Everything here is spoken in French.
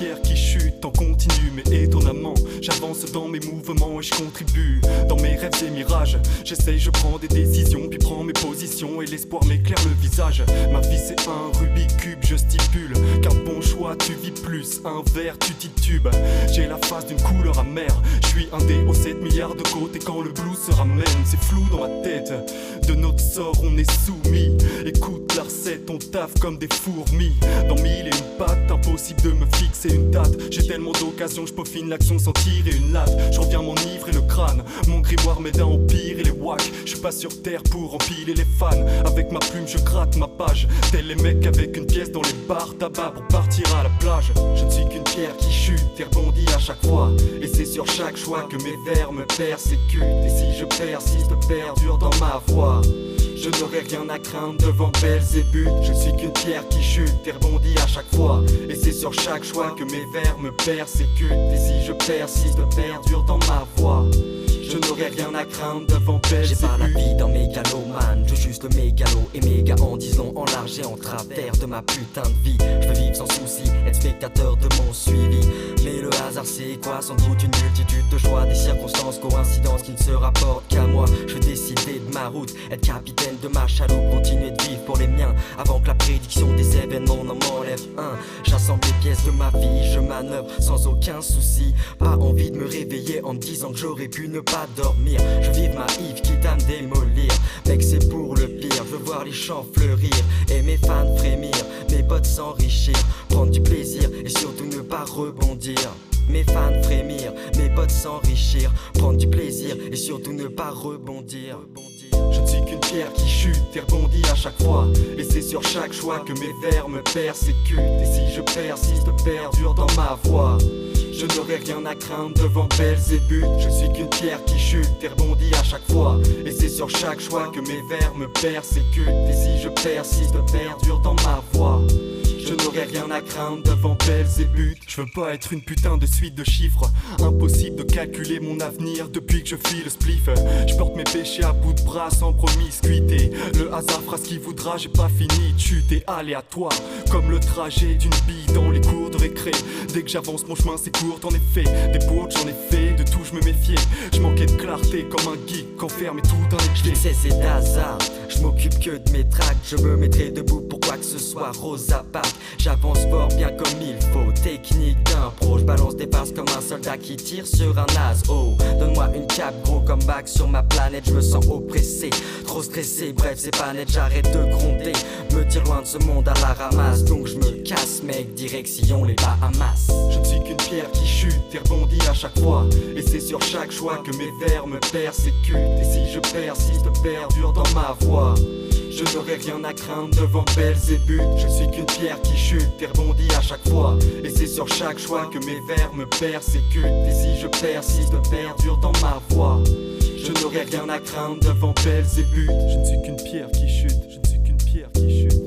pierre qui chute en continu, mais étonnamment j'avance dans mes mouvements et je contribue. Dans mes rêves et mirages, j'essaye, je prends des décisions, puis prends mes positions et l'espoir m'éclaire le visage. Ma vie c'est un Rubik's Cube, je stipule qu'un bon choix tu vis plus, un verre tu titubes. J'ai la face d'une couleur amère, je suis un des aux 7 milliards de côtes. Et quand le blues se ramène, c'est flou dans ma tête. De notre sort on est soumis. Écoute la recette, on taffe comme des fourmis. Dans mille et une pattes, impossible de me fixer une date. J'ai tellement d'occasions, je peaufine l'action sans tirer une latte. Je reviens m'enivrer le crâne, mon grimoire m'aide à empirer les wacks. Je suis pas sur terre pour empiler les fans. Avec ma plume je gratte ma page, tel les mecs avec une pièce dans les bars tabac pour partir à la plage. Je ne suis qu'une pierre qui chute et rebondit à chaque fois. Et c'est sur chaque choix que mes vers me persécutent. Et si je persiste, perdure dans ma voie, je n'aurai rien à craindre devant Belzébuth. Je suis qu'une pierre qui chute et rebondit à chaque fois. Et c'est sur chaque choix que mes vers me persécutent. Et si je persiste, perdure dans ma voie, je n'aurai rien à craindre devant Belzébuth. J'ai pas la vie d'un mégalomane, je juste le mégalo et méga en disant en large et en travers de ma putain de vie. Je veux vivre sans souci, être spectateur de mon suivi. Mais le hasard c'est quoi? Sans doute une multitude de choix, des circonstances, coïncidences qui ne se rapportent qu'à moi. Je veux décider de ma route, être capitaine de ma chaloupe, continuer de vivre pour les miens avant que la prédiction des événements n'en m'enlève un. J'assemble les pièces de ma vie, je manœuvre sans aucun souci. Pas envie de me réveiller en me disant que j'aurais pu ne pas dormir. Je vive ma Yves quitte à me démolir. Mec c'est pour le pire, je veux voir les champs fleurir et mes fans frémir, mes potes s'enrichir, prendre du plaisir et surtout ne pas rebondir. Mes fans frémir, mes potes s'enrichir, prendre du plaisir et surtout ne pas rebondir. Je ne suis qu'une pierre qui chute et rebondit à chaque fois. Et c'est sur chaque choix que mes vers me persécutent. Et si je persiste, perdure dans ma voie, je n'aurai rien à craindre devant Belzébuth. Je suis qu'une pierre qui chute et rebondit à chaque fois. Et c'est sur chaque choix que mes vers me persécutent. Et si je persiste, perdure dans ma voie, je n'aurai rien à craindre devant Belzébuth. Je veux pas être une putain de suite de chiffres. Impossible de calculer mon avenir depuis que je file le spliff. Je porte mes péchés à bout de bras sans promiscuité. Le hasard fera ce qu'il voudra, j'ai pas fini de chuter. Aléatoire, comme le trajet d'une bille dans les cours de récré. Dès que j'avance mon chemin c'est court en effet. Des bourdes j'en ai fait, de tout je me méfiais. Je manquais de clarté comme un geek enfermé tout dans les clés. C'est hasard, je m'occupe que de mes tracts. Je me mettrai debout pour quoi que ce soit, Rosa Parks. J'avance fort bien comme il faut, technique d'un pro. Je balance des passes comme un soldat qui tire sur un as. Oh, donne-moi une cape gros comme bac sur ma planète. Je me sens oppressé, trop stressé, bref c'est pas net. J'arrête de gronder, me tire loin de ce monde à la ramasse. Donc je me casse mec, direction les Bahamas. Je ne suis qu'une pierre qui chute et rebondit à chaque fois. Et c'est sur chaque choix que mes vers me persécutent. Et si je persiste, perdure dans ma voie, je n'aurai rien à craindre devant Belzébuth. Je suis qu'une pierre qui chute et rebondit à chaque fois. Et c'est sur chaque choix que mes vers me persécutent. Et si je persiste, perdure dans ma voie, je n'aurai rien à craindre devant Belzébuth. Je ne suis qu'une pierre qui chute, je ne suis qu'une pierre qui chute.